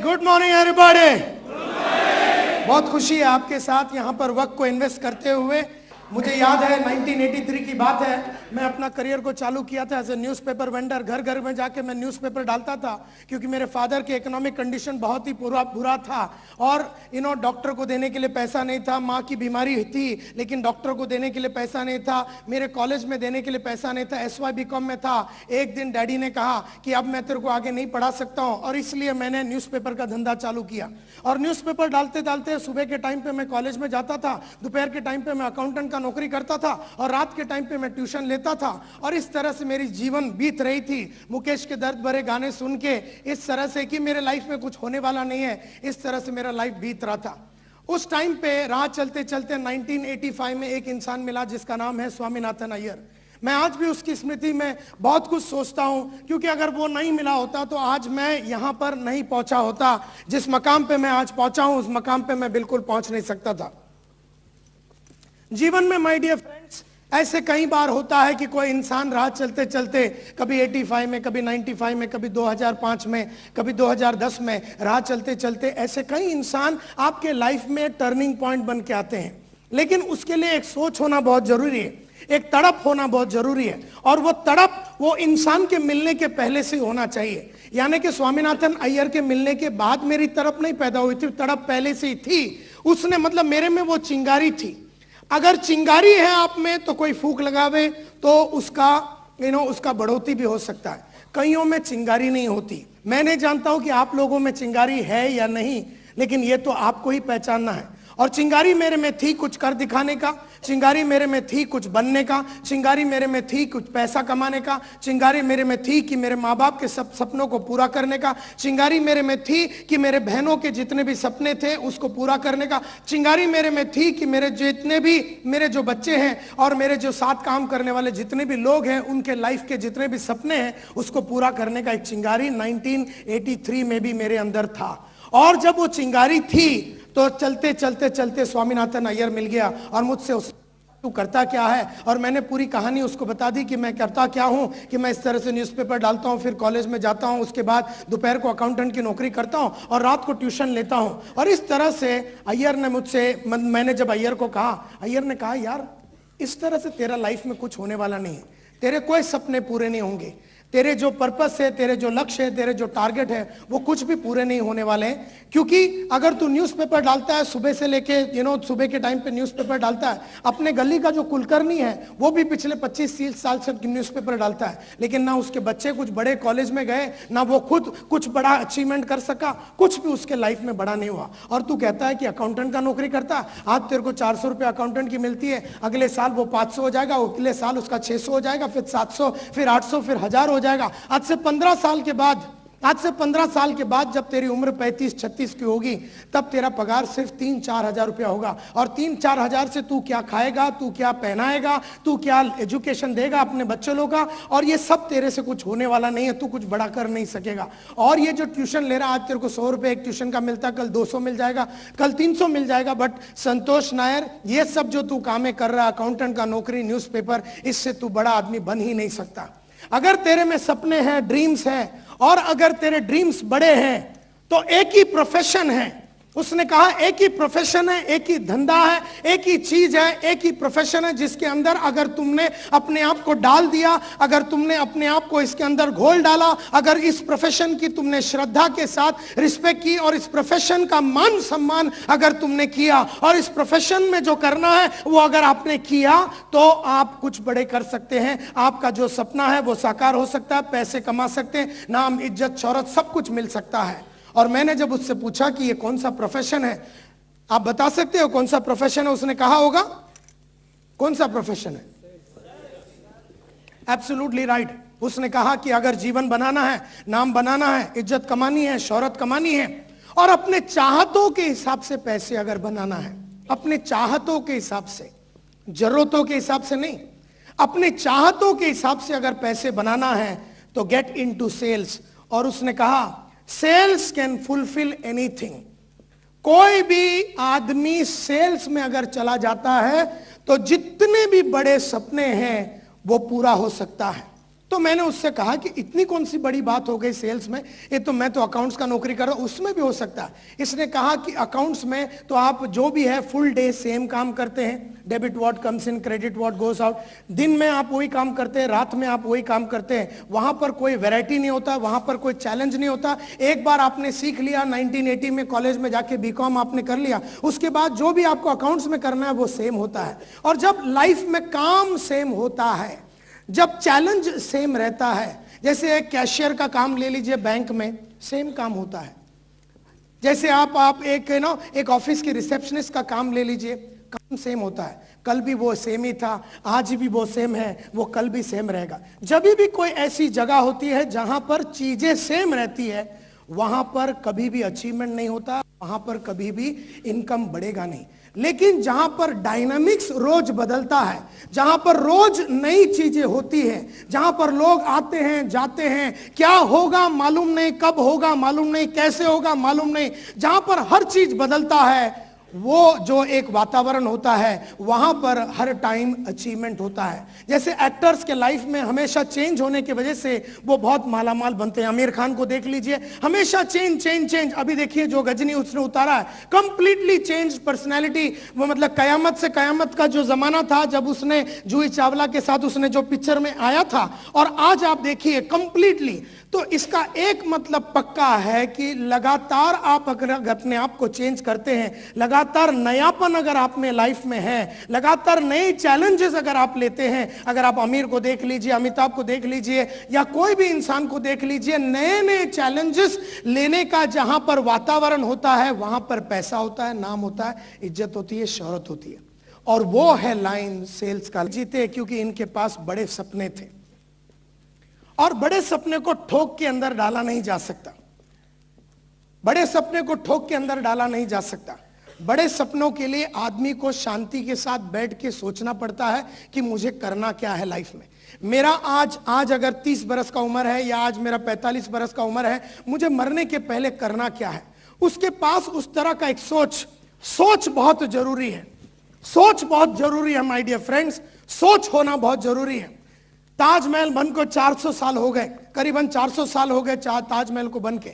Good morning everybody. बहुत खुशी है आपके साथ यहाँ पर वक्त को इन्वेस्ट करते हुए। मुझे याद है 1983 की बात है, मैं अपना करियर को चालू किया था एज ए न्यूज़पेपर वेंडर। घर घर में जाके मैं न्यूज़पेपर डालता था क्योंकि मेरे फादर की इकोनॉमिक कंडीशन बहुत ही बुरा था और डॉक्टर को देने के लिए पैसा नहीं था। माँ की बीमारी थी लेकिन डॉक्टर को देने के लिए पैसा नहीं था। मेरे कॉलेज में देने के लिए पैसा नहीं था। SY BCom में था। एक दिन डैडी ने कहा कि अब मैं तेरे को आगे नहीं पढ़ा सकता हूँ और इसलिए मैंने न्यूज़पेपर का धंधा चालू किया। और न्यूज़पेपर डालते डालते सुबह के टाइम पे मैं कॉलेज में जाता था, दोपहर के टाइम पे मैं अकाउंटेंट का नौकरी करता था और रात के टाइम पे मैं ट्यूशन लेता था। और इस तरह से मेरी जीवन बीत रही थी। मुकेश के दर्द भरे गाने सुन के इस तरह से कि मेरे लाइफ में कुछ होने वाला नहीं है, इस तरह से मेरा लाइफ बीत रहा था। उस टाइम पे राह चलते चलते 1985 में एक इंसान मिला जिसका नाम है स्वामीनाथन अय्यर। मैं आज भी उसकी स्मृति में बहुत कुछ सोचता हूं क्योंकि अगर वो नहीं मिला होता तो आज मैं यहां पर नहीं पहुंचा होता। जिस मकाम पे मैं आज पहुंचा हूं उस मकाम पे मैं बिल्कुल पहुंच नहीं सकता था। जीवन में माय डियर फ्रेंड्स ऐसे कई बार होता है कि कोई इंसान राह चलते चलते कभी 85 में, कभी 95 में, कभी 2005 में, कभी 2010 में, राह चलते चलते ऐसे कई इंसान आपके लाइफ में टर्निंग पॉइंट बन के आते हैं। लेकिन उसके लिए एक सोच होना बहुत जरूरी है, एक तड़प होना बहुत जरूरी है और वो तड़प वो इंसान के मिलने के पहले से होना चाहिए। यानी कि स्वामीनाथन अय्यर के मिलने के बाद मेरी तड़प नहीं पैदा हुई थी, तड़प पहले से ही थी। उसने मतलब मेरे में वो चिंगारी थी। अगर चिंगारी है आप में तो कोई फूंक लगावे तो उसका उसका बढ़ोतरी भी हो सकता है। कईयों में चिंगारी नहीं होती। मैं नहीं जानता हूं कि आप लोगों में चिंगारी है या नहीं, लेकिन ये तो आपको ही पहचानना है। और चिंगारी मेरे में थी कुछ कर दिखाने का, चिंगारी मेरे में थी कुछ बनने का, चिंगारी मेरे में थी कुछ पैसा कमाने का, चिंगारी मेरे में थी कि मेरे माँ बाप के सब सपनों को पूरा करने का, चिंगारी मेरे में थी कि मेरे बहनों के जितने भी सपने थे उसको पूरा करने का, चिंगारी मेरे में थी कि मेरे जितने भी मेरे जो बच्चे हैं और मेरे जो साथ काम करने वाले जितने भी लोग हैं उनके लाइफ के जितने भी सपने हैं उसको पूरा करने का एक चिंगारी 1983 में भी मेरे अंदर था। और जब वो चिंगारी थी तो चलते चलते चलते स्वामीनाथन अय्यर मिल गया और मुझसे उस तू करता क्या है, और मैंने पूरी कहानी उसको बता दी कि मैं करता क्या हूं, कि मैं इस तरह से न्यूज़पेपर डालता हूं, फिर कॉलेज में जाता हूं, उसके बाद दोपहर को अकाउंटेंट की नौकरी करता हूं और रात को ट्यूशन लेता हूं। और इस तरह से अय्यर ने मुझसे, मैंने जब अय्यर को कहा, अय्यर ने कहा यार इस तरह से तेरा लाइफ में कुछ होने वाला नहीं है, तेरे कोई सपने पूरे नहीं होंगे, तेरे जो पर्पस है, तेरे जो लक्ष्य है, तेरे जो टारगेट है वो कुछ भी पूरे नहीं होने वाले हैं। क्योंकि अगर तू न्यूज़पेपर डालता है सुबह से लेके सुबह के टाइम पे न्यूज़पेपर डालता है, अपने गली का जो कुलकर्णी है वो भी पिछले 25-30 साल से न्यूज़पेपर डालता है, लेकिन ना उसके बच्चे कुछ बड़े कॉलेज में गए, ना वो खुद कुछ बड़ा अचीवमेंट कर सका, कुछ भी उसके लाइफ में बड़ा नहीं हुआ। और तू कहता है कि अकाउंटेंट का नौकरी करता है, आज तेरे को 400 रुपये अकाउंटेंट की मिलती है, अगले साल वो 500 हो जाएगा, अगले साल उसका 600 हो जाएगा, फिर 700, फिर 800, फिर 1000 हो जाएगा। आज से 15 साल के बाद जब तेरी उम्र 35-36 की होगी तब तेरा पगार सिर्फ 3-4 हजार रुपया होगा। और 3-4 हजार से तू क्या खाएगा, तू क्या पहनाएगा, तू क्या एजुकेशन देगा अपने बच्चों लोग का, और ये सब तेरे से कुछ होने वाला नहीं है, तू कुछ बड़ा कर नहीं सकेगा। और ये जो ट्यूशन ले रहा आज तेरे को 100 रुपये एक ट्यूशन का मिलता, कल 200 मिल जाएगा, कल 300 मिल जाएगा। बट संतोष नायर, ये सब जो तू कामें कर रहा, अकाउंटेंट का नौकरी, न्यूज़पेपर, इससे तू बड़ा आदमी बन ही नहीं सकता। अगर तेरे में सपने हैं, ड्रीम्स हैं, और अगर तेरे ड्रीम्स बड़े हैं तो एक ही प्रोफेशन है। उसने कहा एक ही प्रोफेशन है, एक ही धंधा है, एक ही चीज है, एक ही प्रोफेशन है जिसके अंदर अगर तुमने अपने आप को डाल दिया, अगर तुमने अपने आप को इसके अंदर घोल डाला, अगर इस प्रोफेशन की तुमने श्रद्धा के साथ रिस्पेक्ट की और इस प्रोफेशन का मान सम्मान अगर तुमने किया और इस प्रोफेशन में जो करना है वो अगर आपने किया तो आप कुछ बड़े कर सकते हैं। आपका जो सपना है वो साकार हो सकता है, पैसे कमा सकते हैं, नाम, इज्जत, शोहरत सब कुछ मिल सकता है। और मैंने जब उससे पूछा कि ये कौन सा प्रोफेशन है, आप बता सकते हो कौन सा प्रोफेशन है, उसने कहा होगा कौन सा प्रोफेशन है? Absolutely right. उसने कहा कि अगर जीवन बनाना है, नाम बनाना है, इज्जत कमानी है, शोहरत कमानी है और अपने चाहतों के हिसाब से पैसे अगर बनाना है, अपने चाहतों के हिसाब से, जरूरतों के हिसाब से नहीं, अपने चाहतों के हिसाब से अगर पैसे बनाना है तो गेट इनटू सेल्स। और उसने कहा सेल्स कैन फुलफिल एनीथिंग। कोई भी आदमी सेल्स में अगर चला जाता है तो जितने भी बड़े सपने हैं वो पूरा हो सकता है। तो मैंने उससे कहा कि इतनी कौन सी बड़ी बात हो गई सेल्स में, ये तो मैं तो अकाउंट्स का नौकरी कर रहा हूं, उसमें भी हो सकता है। इसने कहा कि अकाउंट्स में तो आप जो भी है फुल डे सेम काम करते हैं, debit what comes in, credit what goes out. दिन में आप वही काम करते हैं, रात में आप वही काम करते हैं, वहां पर कोई वैरायटी नहीं होता, वहां पर कोई चैलेंज नहीं होता। एक बार आपने सीख लिया, 1980 में कॉलेज में जाके बीकॉम आपने कर लिया, उसके बाद जो भी आपको अकाउंट्स में करना है वो सेम होता है। और जब लाइफ में काम सेम होता है, जब चैलेंज सेम रहता है, जैसे एक कैशियर का काम ले लीजिए, बैंक में सेम काम होता है। जैसे आप एक ऑफिस के रिसेप्शनिस्ट का काम ले लीजिए, काम सेम होता है। कल भी वो सेम ही था, आज भी वो सेम है, वो कल भी सेम रहेगा। जब भी कोई ऐसी जगह होती है जहां पर चीजें सेम रहती है, वहां पर कभी भी अचीवमेंट नहीं होता, वहां पर कभी भी इनकम बढ़ेगा नहीं। लेकिन जहां पर डायनामिक्स रोज बदलता है, जहां पर रोज नई चीजें होती हैं, जहां पर लोग आते हैं जाते हैं, क्या होगा मालूम नहीं, कब होगा मालूम नहीं, कैसे होगा मालूम नहीं, जहां पर हर चीज बदलता है, वो जो एक वातावरण होता है, वहां पर हर टाइम अचीवमेंट होता है। जैसे एक्टर्स के लाइफ में हमेशा चेंज होने की वजह से वो बहुत मालामाल बनते हैं। आमिर खान को देख लीजिए, हमेशा चेंज चेंज चेंज। अभी देखिए जो गजनी उसने उतारा है, कंप्लीटली चेंज पर्सनैलिटी। वो मतलब कयामत से कयामत का जो जमाना था जब उसने जूही चावला के साथ उसने जो पिक्चर में आया था, और आज आप देखिए कंप्लीटली। तो इसका एक मतलब पक्का है कि लगातार आप अगर अपने आप को चेंज करते हैं, लगातार नयापन अगर आप में लाइफ में है, लगातार नए चैलेंजेस अगर आप लेते हैं, अगर आप आमिर को देख लीजिए, अमिताभ को देख लीजिए, या कोई भी इंसान को देख लीजिए, नए नए चैलेंजेस लेने का जहां पर वातावरण होता है, वहां पर पैसा होता है, नाम होता है, इज्जत होती है, शोहरत होती है। और वो है लाइन सेल्स का। जीते क्योंकि इनके पास बड़े सपने थे, और बड़े सपने को ठोक के अंदर डाला नहीं जा सकता। बड़े सपने को ठोक के अंदर डाला नहीं जा सकता। बड़े सपनों के लिए आदमी को शांति के साथ बैठ के सोचना पड़ता है कि मुझे करना क्या है लाइफ में। मेरा आज अगर 30 बरस का उम्र है, या आज मेरा 45 बरस का उम्र है, मुझे मरने के पहले करना क्या है। उसके पास उस तरह का एक सोच बहुत जरूरी है। सोच बहुत जरूरी है माय डियर फ्रेंड्स, सोच होना बहुत जरूरी है। ताजमहल बन को 400 साल हो गए, करीबन 400 साल हो गए ताजमहल को बन के।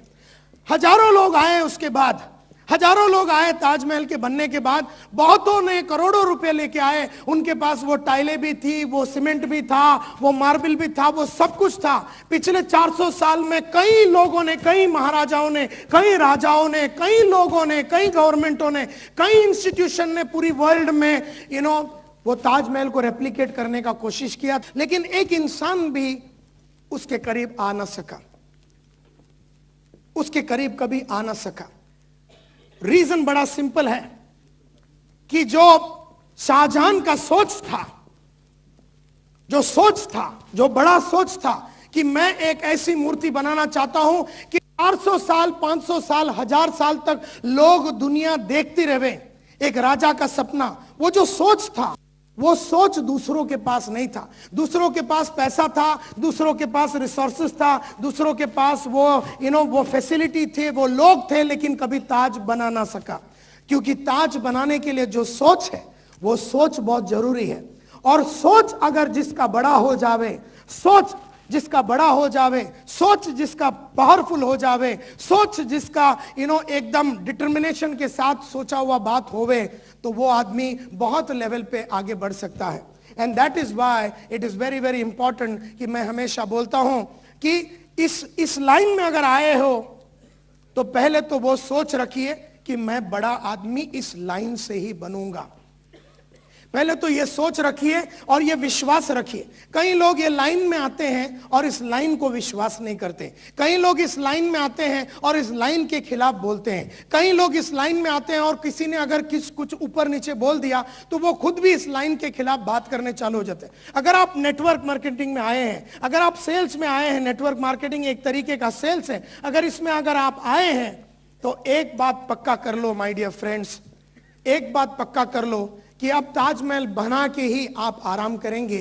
हजारों लोग आए, उसके बाद हजारों लोग आए ताजमहल के बनने के बाद, बहुतों ने करोड़ों रुपए लेके आए। उनके पास वो टाइलें भी थी, वो सीमेंट भी था, वो मार्बल भी था, वो सब कुछ था। पिछले 400 साल में कई लोगों ने, कई महाराजाओं ने, कई राजाओं ने, कई लोगों ने, कई गवर्नमेंटों ने, कई इंस्टीट्यूशन ने पूरी वर्ल्ड में वो ताजमहल को रेप्लिकेट करने का कोशिश किया, लेकिन एक इंसान भी उसके करीब आ ना सका, उसके करीब कभी आ ना सका। रीजन बड़ा सिंपल है कि जो शाहजहां का सोच था, जो बड़ा सोच था कि मैं एक ऐसी मूर्ति बनाना चाहता हूं कि 400 साल, 500 साल, 1000 साल तक लोग दुनिया देखती रहे। एक राजा का सपना, वो जो सोच था, वो सोच दूसरों के पास नहीं था। दूसरों के पास पैसा था, दूसरों के पास रिसोर्सेस था, दूसरों के पास वो फैसिलिटी थे, वो लोग थे, लेकिन कभी ताज बना ना सका। क्योंकि ताज बनाने के लिए जो सोच है, वो सोच बहुत जरूरी है। और सोच अगर जिसका बड़ा हो जावे, सोच जिसका बड़ा हो जावे, सोच जिसका पावरफुल हो जावे, सोच जिसका एकदम डिटर्मिनेशन के साथ सोचा हुआ बात होवे, तो वो आदमी बहुत लेवल पे आगे बढ़ सकता है। And that is why it is very very important कि मैं हमेशा बोलता हूं कि इस लाइन में अगर आए हो तो पहले तो वो सोच रखिए कि मैं बड़ा आदमी इस लाइन से ही बनूंगा। पहले तो ये सोच रखिए और ये विश्वास रखिए। कई लोग ये लाइन में आते हैं और इस लाइन को विश्वास नहीं करते। कई लोग इस लाइन में आते हैं और इस लाइन के खिलाफ बोलते हैं। कई लोग इस लाइन में आते हैं और किसी ने अगर कुछ ऊपर नीचे बोल दिया तो वो खुद भी इस लाइन के खिलाफ बात करने चालू हो जाते हैं। अगर आप नेटवर्क मार्केटिंग में आए हैं, अगर आप सेल्स में आए हैं, नेटवर्क मार्केटिंग एक तरीके का सेल्स है, अगर इसमें अगर आप आए हैं तो एक बात पक्का कर लो माय डियर फ्रेंड्स, एक बात पक्का कर लो कि अब ताजमहल बना के ही आप आराम करेंगे।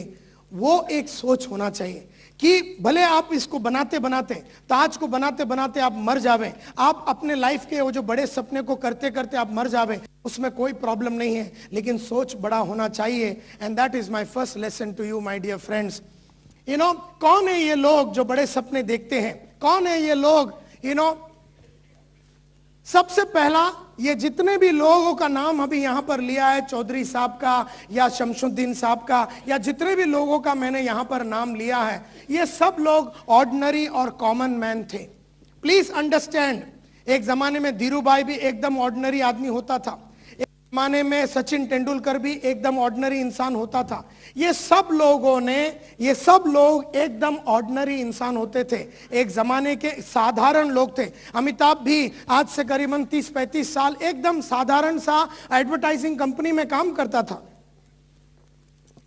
वो एक सोच होना चाहिए कि भले आप इसको बनाते बनाते, ताज को बनाते बनाते आप मर जावें, आप अपने लाइफ के वो जो बड़े सपने को करते करते आप मर जावें, उसमें कोई प्रॉब्लम नहीं है, लेकिन सोच बड़ा होना चाहिए। And that is my first lesson to you my dear friends. कौन है ये लोग जो बड़े सपने देखते हैं? कौन है ये लोग? सबसे पहला, ये जितने भी लोगों का नाम अभी यहां पर लिया है, चौधरी साहब का या शमशुद्दीन साहब का, या जितने भी लोगों का मैंने यहां पर नाम लिया है, ये सब लोग ऑर्डिनरी और कॉमन मैन थे। प्लीज अंडरस्टैंड, एक जमाने में धीरूभाई भी एकदम ऑर्डिनरी आदमी होता था, एक जमाने में सचिन तेंदुलकर भी एकदम ऑर्डिनरी इंसान होता था। ये सब लोग एकदम ऑर्डिनरी इंसान होते थे, एक जमाने के साधारण लोग थे। अमिताभ भी आज से करीबन 30-35 साल एकदम साधारण सा एडवर्टाइजिंग कंपनी में काम करता था।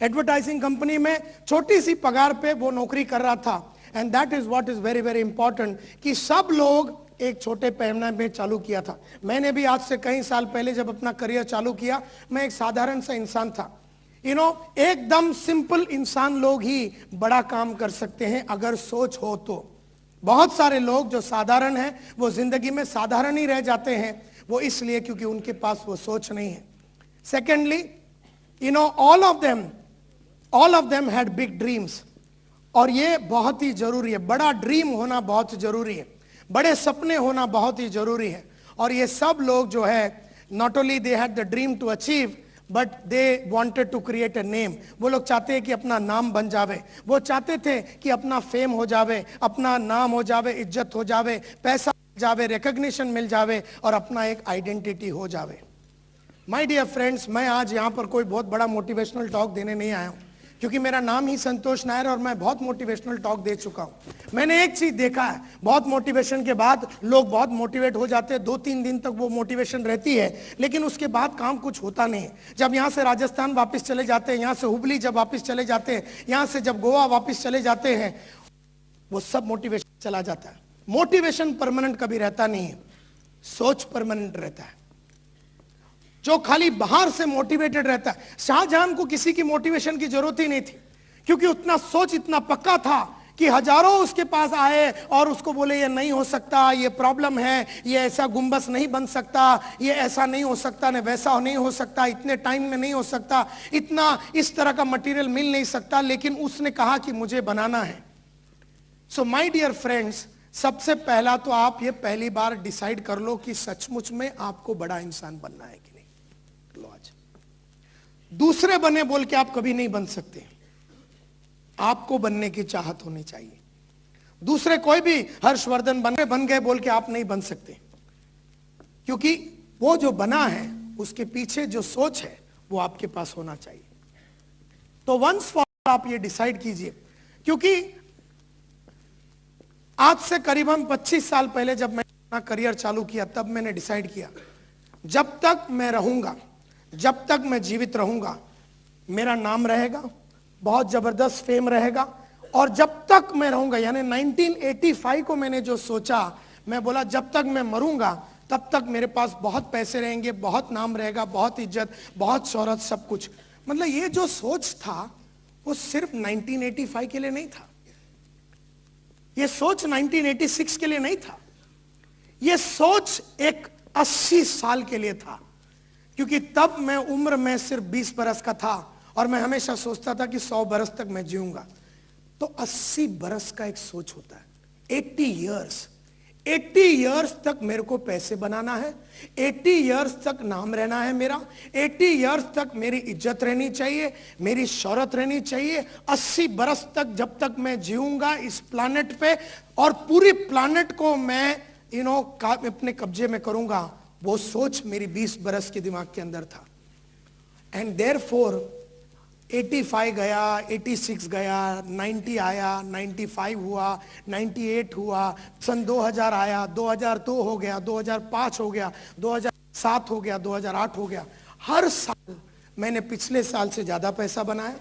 एडवर्टाइजिंग कंपनी में छोटी सी पगार पे वो नौकरी कर रहा था। And that is what is very very important, कि सब लोग एक छोटे पैमाने में चालू किया था। मैंने भी आज से कई साल पहले जब अपना करियर चालू किया, मैं एक साधारण सा इंसान था। एकदम सिंपल इंसान लोग ही बड़ा काम कर सकते हैं अगर सोच हो तो। बहुत सारे लोग जो साधारण हैं वो जिंदगी में साधारण ही रह जाते हैं, वो इसलिए क्योंकि उनके पास वो सोच नहीं है। Secondly, all of them had big dreams, और ये बहुत ही जरूरी है। बड़ा ड्रीम होना बहुत जरूरी है, बड़े सपने होना बहुत ही जरूरी है। और ये सब लोग जो है, not only they had the dream to achieve, but they wanted to create a name. वो लोग चाहते हैं कि अपना नाम बन जावे, वो चाहते थे कि अपना फेम हो जावे, अपना नाम हो जावे, इज्जत हो जावे, पैसा मिल जावे, रिकॉग्निशन मिल जावे, और अपना एक आइडेंटिटी हो जावे। माय डियर फ्रेंड्स, मैं आज यहाँ पर कोई बहुत बड़ा मोटिवेशनल टॉक देने नहीं आया हूँ, क्योंकि मेरा नाम ही संतोष नायर और मैं बहुत मोटिवेशनल टॉक दे चुका हूं। मैंने एक चीज देखा है, बहुत मोटिवेशन के बाद लोग बहुत मोटिवेट हो जाते हैं, 2-3 दिन तक वो मोटिवेशन रहती है, लेकिन उसके बाद काम कुछ होता नहीं है। जब यहां से राजस्थान वापस चले जाते हैं, यहां से हुबली जब वापस चले जाते हैं, यहां से जब गोवा वापस चले जाते हैं, वो सब मोटिवेशन चला जाता है। मोटिवेशन परमानेंट कभी रहता नहीं है, सोच परमानेंट रहता है। जो खाली बाहर से मोटिवेटेड रहता है, शाहजहां को किसी की मोटिवेशन की जरूरत ही नहीं थी, क्योंकि उतना सोच इतना पक्का था कि हजारों उसके पास आए और उसको बोले ये नहीं हो सकता, ये प्रॉब्लम है, ये ऐसा गुंबद नहीं बन सकता, ये ऐसा नहीं हो सकता, न वैसा नहीं हो सकता, इतने टाइम में नहीं हो सकता, इतना इस तरह का मटेरियल मिल नहीं सकता, लेकिन उसने कहा कि मुझे बनाना है। सो माय डियर फ्रेंड्स, सबसे पहला तो आप ये पहली बार डिसाइड कर लो कि सचमुच में आपको बड़ा इंसान बनना है कि नहीं। दूसरे बने बोल के आप कभी नहीं बन सकते, आपको बनने की चाहत होनी चाहिए। दूसरे कोई भी हर्षवर्धन बन गए बोल के आप नहीं बन सकते, क्योंकि वो जो बना है उसके पीछे जो सोच है वो आपके पास होना चाहिए। तो वंस फॉर आप ये डिसाइड कीजिए, क्योंकि आज से करीबन 25 साल पहले जब मैंने अपना करियर चालू किया, तब मैंने डिसाइड किया जब तक मैं रहूंगा, जब तक मैं जीवित रहूंगा, मेरा नाम रहेगा, बहुत जबरदस्त फेम रहेगा, और जब तक मैं रहूंगा, यानी 1985 को मैंने जो सोचा, मैं बोला जब तक मैं मरूंगा तब तक मेरे पास बहुत पैसे रहेंगे, बहुत नाम रहेगा, बहुत इज्जत, बहुत शोहरत, सब कुछ। मतलब ये जो सोच था वो सिर्फ 1985 के लिए नहीं था, ये सोच 1986 के लिए नहीं था, ये सोच एक 80 साल के लिए था, क्योंकि तब मैं उम्र में सिर्फ 20 बरस का था और मैं हमेशा सोचता था कि 100 बरस तक मैं जीऊंगा। तो 80 बरस का एक सोच होता है, 80 इयर्स तक मेरे को पैसे बनाना है, 80 इयर्स तक नाम रहना है मेरा, 80 इयर्स तक मेरी इज्जत रहनी चाहिए, मेरी शोहरत रहनी चाहिए, 80 बरस तक जब तक मैं जीऊंगा इस प्लैनेट पे, और पूरी प्लैनेट को मैं अपने कब्जे में करूंगा। वो सोच मेरी 20 बरस के दिमाग के अंदर था। एंड देयरफॉर 85 गया, 86 गया, 90 आया, 95 हुआ, 98 हुआ, सन 2000 आया, 2002 हो गया, 2005 हो गया, 2007 हो गया, 2008 हो गया। हर साल मैंने पिछले साल से ज्यादा पैसा बनाया,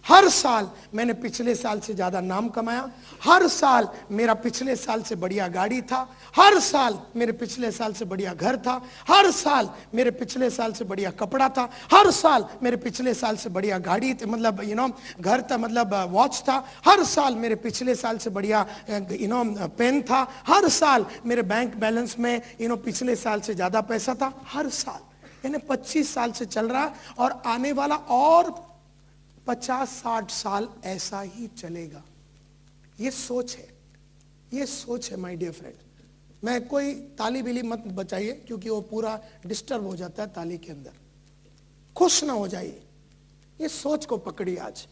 हर साल मैंने पिछले साल से ज्यादा नाम कमाया, हर साल मेरा पिछले साल से बढ़िया गाड़ी था, हर साल मेरे पिछले साल से बढ़िया घर था, हर साल मेरे पिछले साल से बढ़िया कपड़ा था, हर साल मेरे पिछले साल से बढ़िया गाड़ी मतलब घर था, मतलब वॉच था, हर साल मेरे पिछले साल से बढ़िया पेन था, हर साल मेरे बैंक बैलेंस में पिछले साल से ज्यादा पैसा था, हर साल। यानी 25 साल से चल रहा, और आने वाला और 50-60 साल ऐसा ही चलेगा। ये सोच है, ये सोच है माय डियर फ्रेंड। मैं कोई ताली बिली मत बचाइए, क्योंकि वो पूरा डिस्टर्ब हो जाता है ताली के अंदर। खुश ना हो जाइए, ये सोच को पकड़िए आज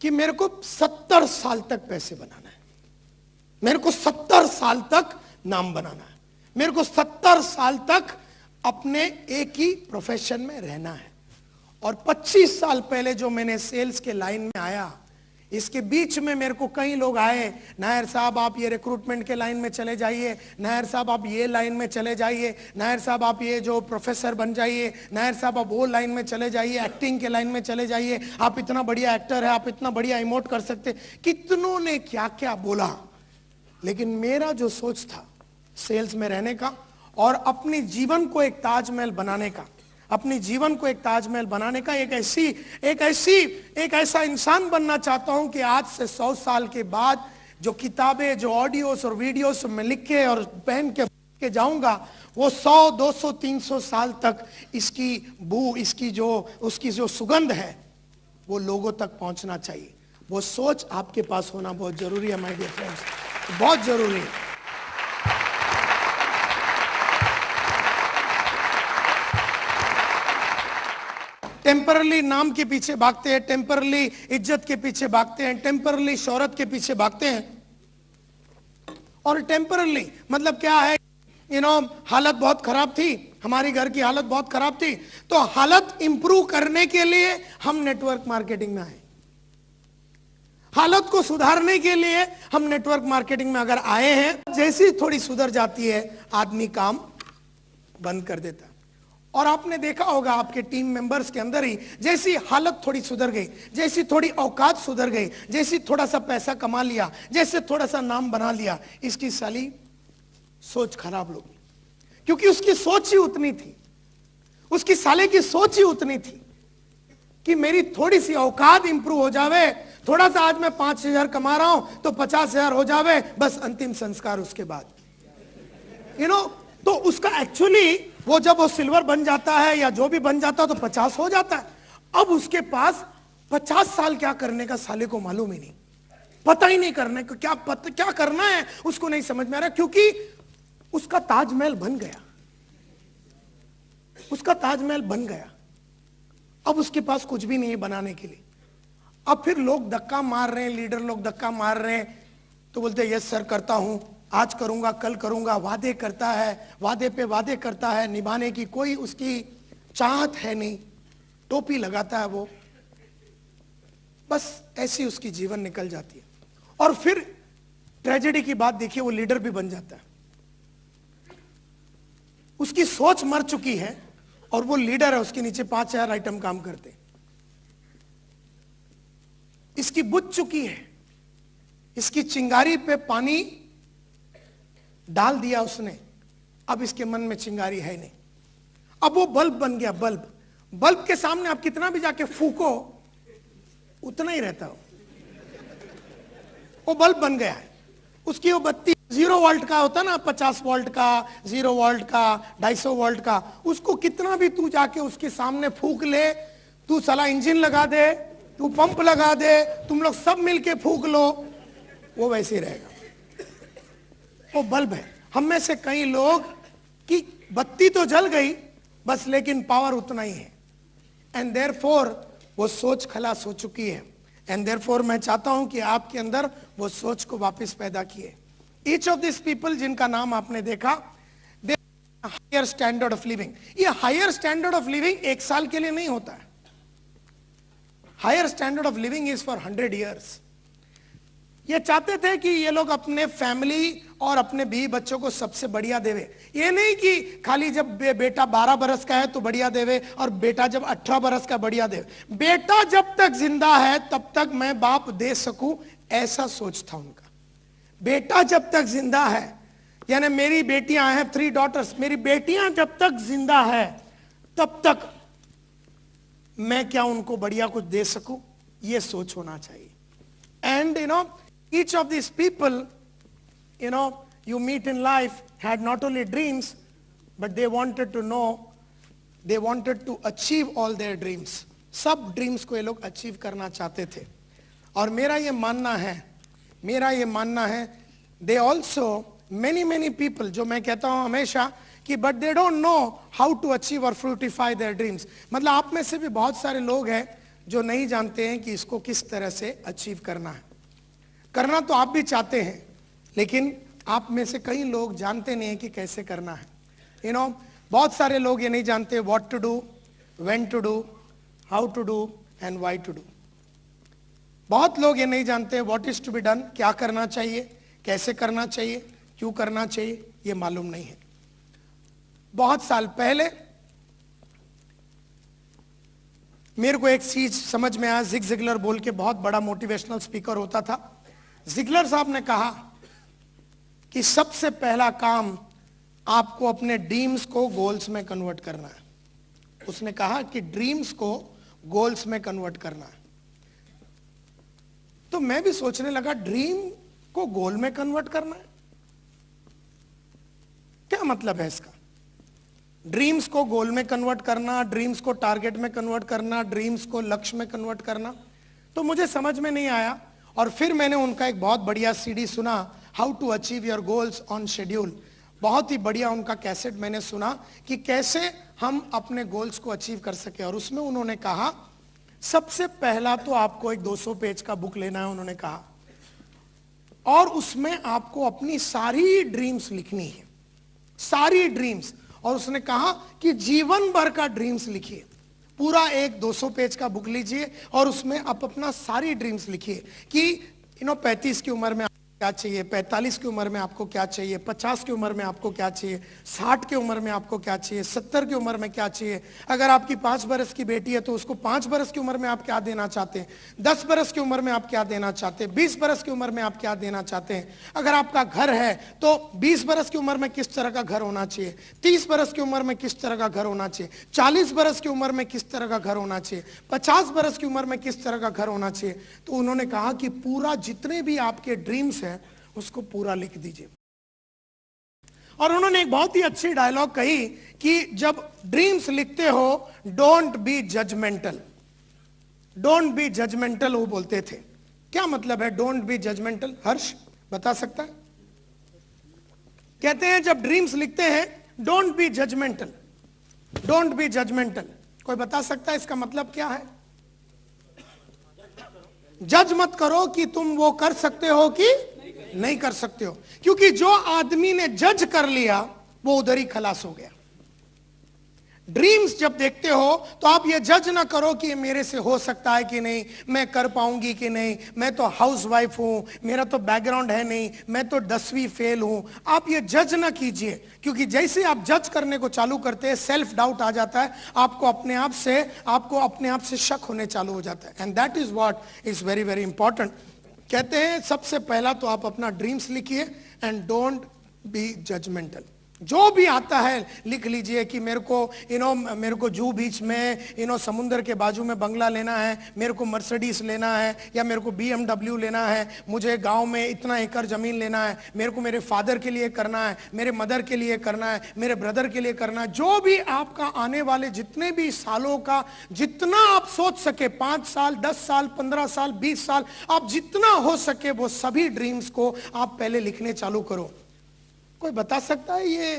कि मेरे को 70 साल तक पैसे बनाना है, मेरे को 70 साल तक नाम बनाना है, मेरे को 70 साल तक अपने एक ही प्रोफेशन में रहना है। और 25 साल पहले जो मैंने सेल्स के लाइन में आया, इसके बीच में मेरे को कई लोग आए, नायर साहब आप ये रिक्रूटमेंट के लाइन में चले जाइए, नायर साहब आप ये लाइन में चले जाइए, नायर साहब आप ये जो प्रोफेसर बन जाइए, नायर साहब आप वो लाइन में चले जाइए, एक्टिंग के लाइन में चले जाइए, आप इतना बढ़िया एक्टर है, आप इतना बढ़िया इमोट कर सकते। कितनों ने क्या क्या बोला, लेकिन मेरा जो सोच था सेल्स में रहने का और अपने जीवन को एक ताजमहल बनाने का, अपने जीवन को एक ताजमहल बनाने का, एक ऐसा इंसान बनना चाहता हूं कि आज से 100 साल के बाद जो किताबें, जो ऑडियोस और वीडियोस में लिख के और पहन के जाऊंगा, वो 100, 200, 300 साल तक इसकी बू, उसकी जो सुगंध है वो लोगों तक पहुंचना चाहिए। वो सोच आपके पास होना बहुत जरूरी है माय डियर फ्रेंड्स, बहुत जरूरी है। टेम्परली नाम के पीछे भागते हैं, टेम्परली इज्जत के पीछे भागते हैं, टेम्परली शोहरत के पीछे भागते हैं। और टेम्परली मतलब क्या है, हालत बहुत खराब थी, हमारी घर की हालत बहुत खराब थी, तो हालत इंप्रूव करने के लिए हम नेटवर्क मार्केटिंग में आए। हालत को सुधारने के लिए हम नेटवर्क मार्केटिंग में अगर आए हैं, जैसी थोड़ी सुधर जाती है आदमी काम बंद कर देता है। और आपने देखा होगा आपके टीम मेंबर्स के अंदर ही, जैसी हालत थोड़ी सुधर गई, जैसी थोड़ी औकात सुधर गई, जैसी थोड़ा सा पैसा कमा लिया, जैसे थोड़ा सा नाम बना लिया, इसकी साली सोच खराब लोगी, क्योंकि उसकी सोच ही उतनी थी, उसकी साले की सोच ही उतनी थी कि मेरी थोड़ी सी औकात इंप्रूव हो जावे, थोड़ा सा आज मैं 5,000 कमा रहा हूं तो 50,000 हो जावे, बस अंतिम संस्कार उसके बाद। तो उसका एक्चुअली वो जब वो सिल्वर बन जाता है या जो भी बन जाता है तो 50 हो जाता है। अब उसके पास 50 साल क्या करने का साले को मालूम ही नहीं, पता ही नहीं करने को क्या करना है उसको नहीं समझ में आ रहा, क्योंकि उसका ताजमहल बन गया, उसका ताजमहल बन गया। अब उसके पास कुछ भी नहीं है बनाने के लिए। अब फिर लोग धक्का मार रहे हैं, लीडर लोग धक्का मार रहे हैं, तो बोलते हैं यस सर करता हूं, आज करूंगा, कल करूंगा, वादे करता है, वादे पे वादे करता है, निभाने की कोई उसकी चाहत है नहीं, टोपी लगाता है वो, बस ऐसी उसकी जीवन निकल जाती है। और फिर ट्रेजेडी की बात देखिए, वो लीडर भी बन जाता है, उसकी सोच मर चुकी है और वो लीडर है, उसके नीचे 5,000 आइटम काम करते, इसकी बुझ चुकी है, इसकी चिंगारी पे पानी डाल दिया उसने, अब इसके मन में चिंगारी है नहीं। अब वो बल्ब बन गया, बल्ब के सामने आप कितना भी जाके फूको उतना ही रहता हो, वो बल्ब बन गया है। उसकी वो बत्ती 0 वोल्ट का होता ना, 50 वोल्ट का, 0 वोल्ट का, 250 वोल्ट का, उसको कितना भी तू जाके उसके सामने फूक ले, तू साला इंजन लगा दे, तू पंप लगा दे, तुम लोग सब मिलके फूक लो, वो वैसे ही रहेगा, वो बल्ब है। हम में से कई लोग की बत्ती तो जल गई बस, लेकिन पावर उतना ही है, एंड देयरफॉर वो सोच खलास हो चुकी है। एंड देयरफॉर मैं चाहता हूं कि आपके अंदर वो सोच को वापस पैदा किए। ईच ऑफ दिस पीपल जिनका नाम आपने देखा, they higher standard of living. ये हायर स्टैंडर्ड ऑफ लिविंग 1 साल के लिए नहीं होता है, higher standard of living is for 100 years। ये चाहते थे कि ये लोग अपने फैमिली और अपने बीवी बच्चों को सबसे बढ़िया देवे। ये नहीं कि खाली जब बेटा 12 बरस का है तो बढ़िया देवे और बेटा जब 18 बरस का बढ़िया देवे। बेटा जब तक जिंदा है तब तक मैं बाप दे सकूं, ऐसा सोच था उनका। बेटा जब तक जिंदा है, यानी मेरी बेटियां हैं 3 daughters, मेरी बेटियां जब तक जिंदा है तब तक मैं क्या उनको बढ़िया कुछ दे सकूं, ये सोच होना चाहिए। And each of these people you meet in life had not only dreams, but they wanted to know, they wanted to achieve all their dreams। सब ड्रीम्स को ये लोग अचीव करना चाहते थे। और मेरा ये मानना है मेरा ये मानना है, दे ऑल्सो many people, जो मैं कहता हूं हमेशा कि but they don't know how to achieve और फ्रूटिफाई देयर ड्रीम्स। मतलब आप में से भी बहुत सारे लोग हैं जो नहीं जानते हैं कि इसको किस तरह से अचीव करना है। करना तो आप भी चाहते हैं, लेकिन आप में से कई लोग जानते नहीं है कि कैसे करना है। बहुत सारे लोग ये नहीं जानते what to do, when to do, how to do and why to do. बहुत लोग ये नहीं जानते what is to be done, क्या करना चाहिए, कैसे करना चाहिए, क्यों करना चाहिए, ये मालूम नहीं है। बहुत साल पहले मेरे को एक चीज समझ में आया। जिग जिगलर बोल के बहुत बड़ा मोटिवेशनल स्पीकर होता था। जिगलर साहब ने कहा कि सबसे पहला काम आपको अपने ड्रीम्स को गोल्स में कन्वर्ट करना है। उसने कहा कि ड्रीम्स को गोल्स में कन्वर्ट करना है। तो मैं भी सोचने लगा, ड्रीम को गोल में कन्वर्ट करना है, क्या मतलब है इसका? ड्रीम्स को गोल में कन्वर्ट करना, ड्रीम्स को टारगेट में कन्वर्ट करना, ड्रीम्स को लक्ष्य में कन्वर्ट करना, तो मुझे समझ में नहीं आया। और फिर मैंने उनका एक बहुत बढ़िया सीडी सुना, how to achieve your goals on schedule. बहुत ही बढ़िया उनका कैसेट मैंने सुना कि कैसे हम अपने गोल्स को अचीव कर सके। और उसमें उन्होंने कहा सबसे पहला तो आपको एक 200 पेज का बुक लेना है, उन्होंने कहा, और उसमें आपको अपनी सारी ड्रीम्स लिखनी है, सारी ड्रीम्स। और उसने कहा कि जीवन भर का ड्रीम्स लिखिए। पूरा एक 200 पेज का बुक लीजिए और उसमें आप अपना सारी ड्रीम्स लिखिए कि 35 की उम्र में क्या चाहिए, 45 की उम्र में आपको क्या चाहिए, 50 की उम्र में आपको क्या चाहिए, 60 की उम्र में आपको क्या चाहिए, 70 की उम्र में क्या चाहिए। अगर आपकी 5 बरस की बेटी है तो उसको 5 बरस की उम्र में आप क्या देना चाहते हैं, 10 बरस की उम्र में आप क्या देना चाहते हैं, 20 बरस की उम्र में आप क्या देना चाहते हैं। अगर आपका घर है तो 20 बरस की उम्र में किस तरह का घर होना चाहिए, 30 बरस की उम्र में किस तरह का घर होना चाहिए, 40 बरस की उम्र में किस तरह का घर होना चाहिए, 50 बरस की उम्र में किस तरह का घर होना चाहिए। तो उन्होंने कहा कि पूरा जितने भी आपके ड्रीम्स हैं उसको पूरा लिख दीजिए। और उन्होंने एक बहुत ही अच्छी डायलॉग कही कि जब ड्रीम्स लिखते हो, don't be judgmental, don't be judgmental, वो बोलते थे। क्या मतलब है डोंट बी जजमेंटल? हर्ष बता सकता है? कहते हैं जब ड्रीम्स लिखते हैं, don't be judgmental, don't be judgmental. कोई बता सकता है इसका मतलब क्या है? जज मत करो कि तुम वो कर सकते हो कि नहीं कर सकते हो, क्योंकि जो आदमी ने जज कर लिया वो उधर ही खलास हो गया। ड्रीम्स जब देखते हो तो आप ये जज ना करो कि मेरे से हो सकता है कि नहीं, मैं कर पाऊंगी कि नहीं, मैं तो हाउसवाइफ हूं, मेरा तो बैकग्राउंड है नहीं, मैं तो 10वीं फेल हूं। आप ये जज ना कीजिए, क्योंकि जैसे आप जज करने को चालू करते हैं, सेल्फ डाउट आ जाता है, आपको अपने आप से शक होने चालू हो जाता है। And that is what is very very important. कहते हैं सबसे पहला तो आप अपना ड्रीम्स लिखिए एंड डोंट बी जजमेंटल। जो भी आता है लिख लीजिए कि मेरे को जू बीच में समुद्र के बाजू में बंगला लेना है, मेरे को मर्सिडीज लेना है, या मेरे को BMW लेना है, मुझे गांव में इतना एकड़ जमीन लेना है, मेरे को मेरे फादर के लिए करना है, मेरे मदर के लिए करना है, मेरे ब्रदर के लिए करना है। जो भी आपका आने वाले जितने भी सालों का जितना आप सोच सके, 5 साल, 10 साल, 15 साल, 20 साल, आप जितना हो सके वो सभी ड्रीम्स को आप पहले लिखने चालू करो। कोई बता सकता है ये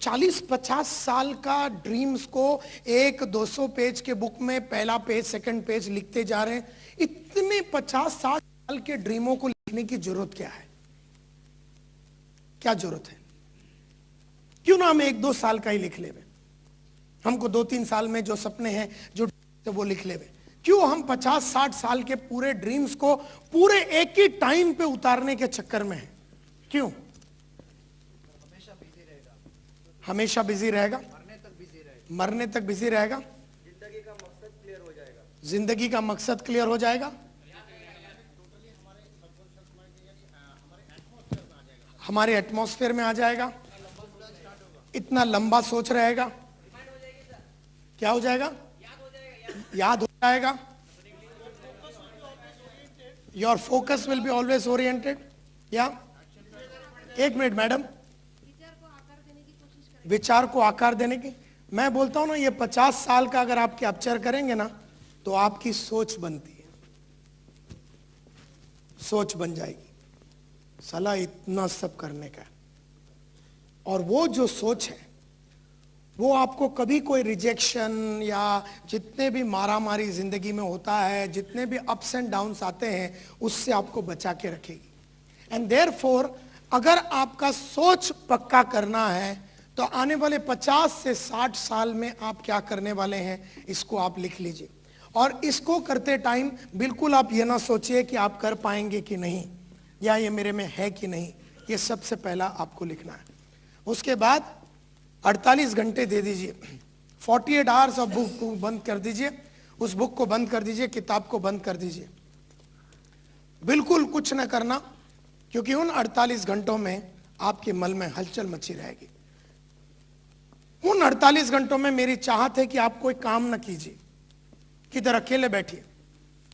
40-50 साल का ड्रीम्स को एक 200 पेज के बुक में पहला पेज, सेकंड पेज लिखते जा रहे हैं? इतने 50-60 साल के ड्रीमों को लिखने की जरूरत क्या है? क्या जरूरत है? क्यों ना हम 1-2 साल का ही लिख लेवे? हमको 2-3 साल में जो सपने हैं जो वो लिख लेवे। क्यों हम 50-60 साल के पूरे ड्रीम्स को पूरे एक ही टाइम पे उतारने के चक्कर में हैं? क्यों? हमेशा बिजी रहेगा, मरने तक बिजी रहेगा, जिंदगी का मकसद क्लियर हो जाएगा, जिंदगी का मकसद क्लियर हो जाएगा, हमारे एटमॉस्फेयर में आ जाएगा, इतना लंबा सोच रहेगा, क्या हो जाएगा? याद हो जाएगा। Your focus will be always oriented. या एक मिनट मैडम, विचार को आकार देने की मैं बोलता हूं ना, ये 50 साल का अगर आप कैप्चर करेंगे ना तो आपकी सोच बनती है, सोच बन जाएगी। साला इतना सब करने का। और वो जो सोच है वो आपको कभी कोई रिजेक्शन या जितने भी मारामारी जिंदगी में होता है, जितने भी अप्स एंड डाउन्स आते हैं, उससे आपको बचा के रखेगी। एंड देयरफॉर अगर आपका सोच पक्का करना है तो आने वाले 50 से 60 साल में आप क्या करने वाले हैं, इसको आप लिख लीजिए। और इसको करते टाइम बिल्कुल आप ये ना सोचिए कि आप कर पाएंगे कि नहीं, या ये मेरे में है कि नहीं। ये सबसे पहला आपको लिखना है। उसके बाद 48 घंटे दे दीजिए, 48 आवर्स ऑफ बुक को बंद कर दीजिए, उस बुक को बंद कर दीजिए, किताब को बंद कर दीजिए, बिल्कुल कुछ न करना, क्योंकि उन 48 घंटों में आपके मन में हलचल मची रहेगी। उन 48 घंटों में मेरी चाहत है कि आप कोई काम न कीजिए, किधर अकेले बैठिए,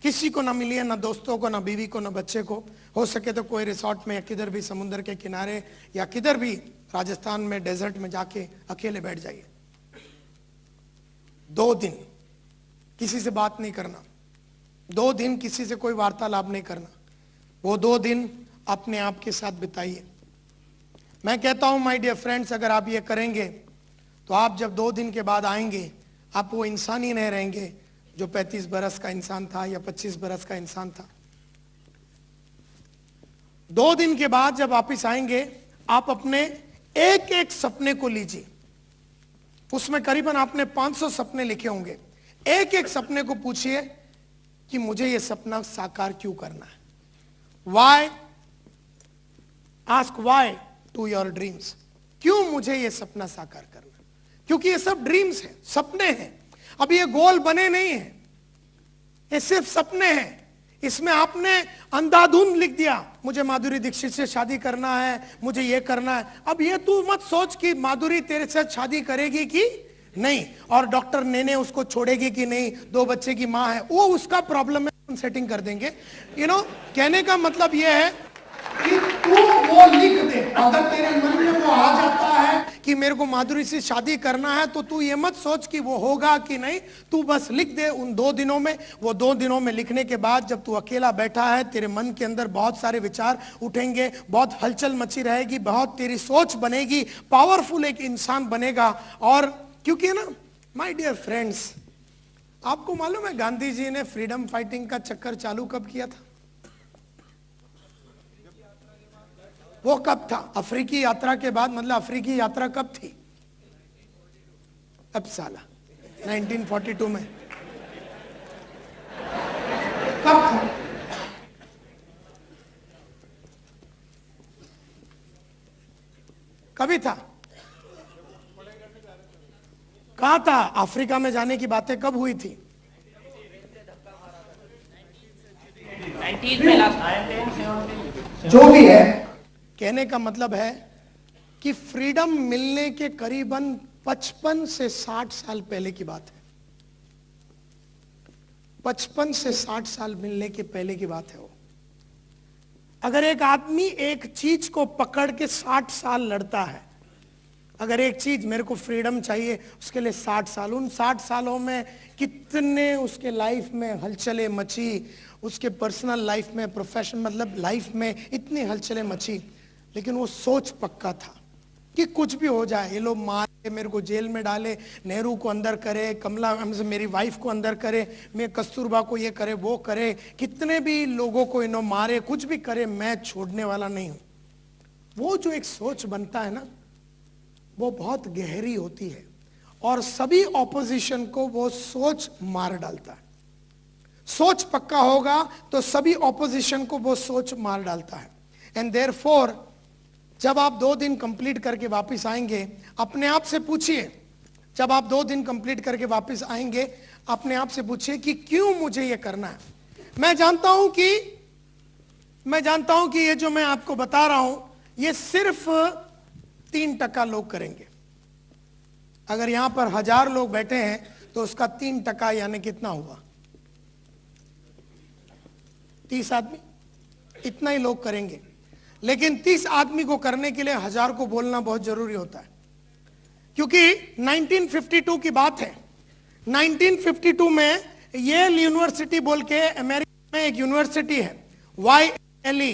किसी को ना मिलिए, ना दोस्तों को, ना बीवी को, ना बच्चे को। हो सके तो कोई रिसोर्ट में या किधर भी समुद्र के किनारे या किधर भी राजस्थान में डेजर्ट में जाके अकेले बैठ जाइए। 2 दिन किसी से बात नहीं करना, 2 दिन किसी से कोई वार्तालाप नहीं करना। वो 2 दिन अपने आप के साथ बिताइए। मैं कहता हूं माय डियर फ्रेंड्स, अगर आप ये करेंगे तो आप जब 2 दिन के बाद आएंगे, आप वो इंसान ही नहीं रहेंगे जो 35 बरस का इंसान था या 25 बरस का इंसान था। 2 दिन के बाद जब वापिस आएंगे, आप अपने एक एक सपने को लीजिए, उसमें करीबन आपने 500 सपने लिखे होंगे। एक एक सपने को पूछिए कि मुझे यह सपना साकार क्यों करना है। Why, ask why to your dreams. क्यों मुझे यह सपना साकार करना? क्योंकि ये सब ड्रीम्स हैं, सपने हैं। अब ये गोल बने नहीं हैं, ये सिर्फ सपने हैं। इसमें आपने अंधाधुंध लिख दिया, मुझे माधुरी दीक्षित से शादी करना है, मुझे ये करना है। अब ये तू मत सोच कि माधुरी तेरे साथ शादी करेगी कि नहीं, और डॉक्टर नेने उसको छोड़ेगी कि नहीं, 2 बच्चे की माँ है, वो उसका प्रॉब्लम है, हम सेटिंग कर देंगे। कहने का मतलब ये है कि तू वो लिख दे। अगर तेरे मन में वो आ जाता है कि मेरे को माधुरी से शादी करना है, तो तू ये मत सोच कि वो होगा कि नहीं, तू बस लिख दे उन 2 दिनों में। वो 2 दिनों में लिखने के बाद जब तू अकेला बैठा है, तेरे मन के अंदर बहुत सारे विचार उठेंगे, बहुत हलचल मची रहेगी, बहुत तेरी सोच बनेगी, पावरफुल एक इंसान बनेगा। और क्योंकि ना माय डियर फ्रेंड्स, आपको मालूम है गांधी जी ने फ्रीडम फाइटिंग का चक्कर चालू कब किया था? वो कब था? अफ्रीकी यात्रा के बाद। मतलब अफ्रीकी यात्रा कब थी? अब साला 1942 में। कब था? कभी था? कहा था? अफ्रीका में जाने की बातें कब हुई थी? 19 में लास्ट। जो भी है, कहने का मतलब है कि फ्रीडम मिलने के करीबन 55 से 60 साल पहले की बात है। 55 से 60 साल मिलने के पहले की बात है वो। अगर एक आदमी एक चीज को पकड़ के 60 साल लड़ता है, अगर एक चीज मेरे को फ्रीडम चाहिए, उसके लिए 60 साल, उन 60 सालों में कितने उसके लाइफ में हलचलें मची, उसके पर्सनल लाइफ में, प्रोफेशनल मतलब लाइफ में इतनी हलचलें मची, लेकिन वो सोच पक्का था कि कुछ भी हो जाए, ये लोग मारे, मेरे को जेल में डाले, नेहरू को अंदर करे, कमला मेरी वाइफ को अंदर करे, मैं कस्तूरबा को ये करे वो करे, कितने भी लोगों को इन्हों मारे, कुछ भी करे, मैं छोड़ने वाला नहीं हूं। वो जो एक सोच बनता है ना, वो बहुत गहरी होती है और सभी ऑपोजिशन को वो सोच मार डालता है। सोच पक्का होगा तो सभी ऑपोजिशन को वो सोच मार डालता है। एंड देयरफॉर जब आप 2 दिन कंप्लीट करके वापस आएंगे, अपने आप से पूछिए, जब आप 2 दिन कंप्लीट करके वापस आएंगे, अपने आप से पूछिए कि क्यों मुझे ये करना है। मैं जानता हूं कि ये जो मैं आपको बता रहा हूं, ये सिर्फ 3% लोग करेंगे। अगर यहां पर 1000 लोग बैठे हैं तो उसका 3% यानी कितना हुआ? 30 आदमी, इतना ही लोग करेंगे। लेकिन 30 आदमी को करने के लिए 1000 को बोलना बहुत जरूरी होता है, क्योंकि 1952 की बात है। 1952 में येल यूनिवर्सिटी बोल के अमेरिका में एक यूनिवर्सिटी है, YLE,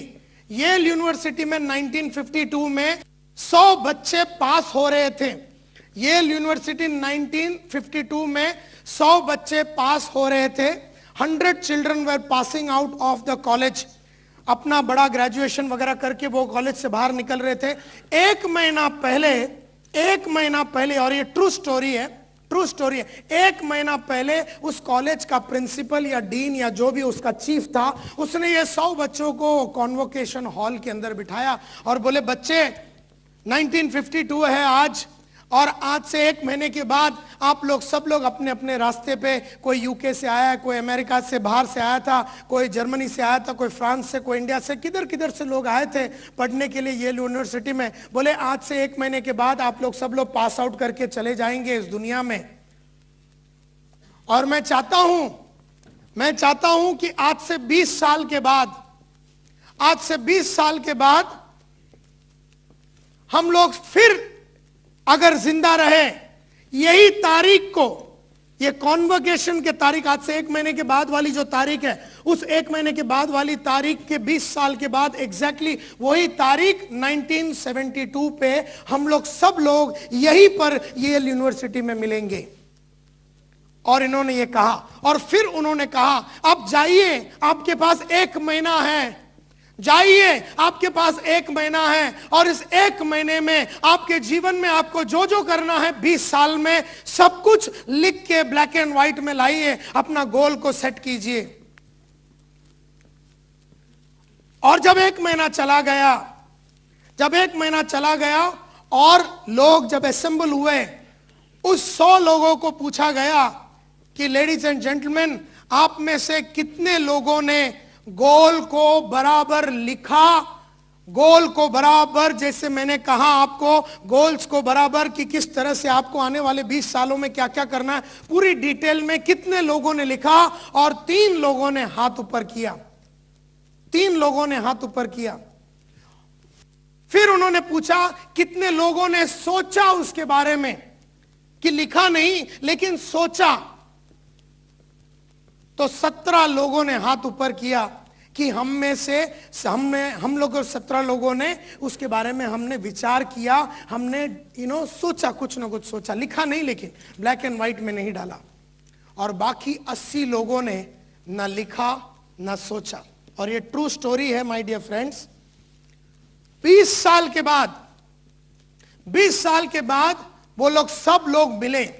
येल यूनिवर्सिटी में 1952 में 100 बच्चे पास हो रहे थे। येल यूनिवर्सिटी 1952 में 100 बच्चे पास हो रहे थे। 100 children were passing out of the college. अपना बड़ा ग्रेजुएशन वगैरह करके वो कॉलेज से बाहर निकल रहे थे। एक महीना पहले, और ये ट्रू स्टोरी है, एक महीना पहले उस कॉलेज का प्रिंसिपल या डीन या जो भी उसका चीफ था, उसने ये 100 बच्चों को कॉन्वोकेशन हॉल के अंदर बिठाया और बोले, बच्चे 1952 है आज, और आज से एक महीने के बाद आप लोग सब लोग अपने अपने रास्ते पे, कोई यूके से आया, कोई अमेरिका से बाहर से आया था, कोई जर्मनी से आया था, कोई फ्रांस से, कोई इंडिया से, किधर किधर से लोग आए थे पढ़ने के लिए येल यूनिवर्सिटी में। बोले आज से एक महीने के बाद आप लोग सब लोग पास आउट करके चले जाएंगे इस दुनिया में। और मैं चाहता हूं कि आज से 20 साल के बाद हम लोग फिर अगर जिंदा रहे, यही तारीख को, ये कॉन्वोकेशन के तारीख, आज से एक महीने के बाद वाली जो तारीख है, उस एक महीने के बाद वाली तारीख के 20 साल के बाद एग्जैक्टली वही तारीख 1972 पे हम लोग सब लोग यहीं पर येल यूनिवर्सिटी में मिलेंगे। और इन्होंने ये कहा, और फिर उन्होंने कहा, अब जाइए, आपके पास एक महीना है, जाइए, आपके पास एक महीना है, और इस एक महीने में आपके जीवन में आपको जो जो करना है 20 साल में सब कुछ लिख के ब्लैक एंड व्हाइट में लाइए, अपना गोल को सेट कीजिए। और जब एक महीना चला गया और लोग जब असेंबल हुए, उस 100 लोगों को पूछा गया कि लेडीज एंड जेंटलमैन, आप में से कितने लोगों ने गोल को बराबर लिखा, गोल को बराबर, जैसे मैंने कहा आपको, गोल्स को बराबर कि किस तरह से आपको आने वाले 20 सालों में क्या क्या करना है, पूरी डिटेल में कितने लोगों ने लिखा? और 3 लोगों ने हाथ ऊपर किया। फिर उन्होंने पूछा कितने लोगों ने सोचा उसके बारे में, कि लिखा नहीं लेकिन सोचा। तो 17 लोगों ने हाथ ऊपर किया कि हम लोग 17 लोगों ने उसके बारे में हमने विचार किया, हमने सोचा, कुछ ना कुछ सोचा, लिखा नहीं लेकिन ब्लैक एंड व्हाइट में नहीं डाला। और बाकी 80 लोगों ने ना लिखा ना सोचा। और ये ट्रू स्टोरी है माय डियर फ्रेंड्स। 20 साल के बाद वो लोग सब लोग मिले।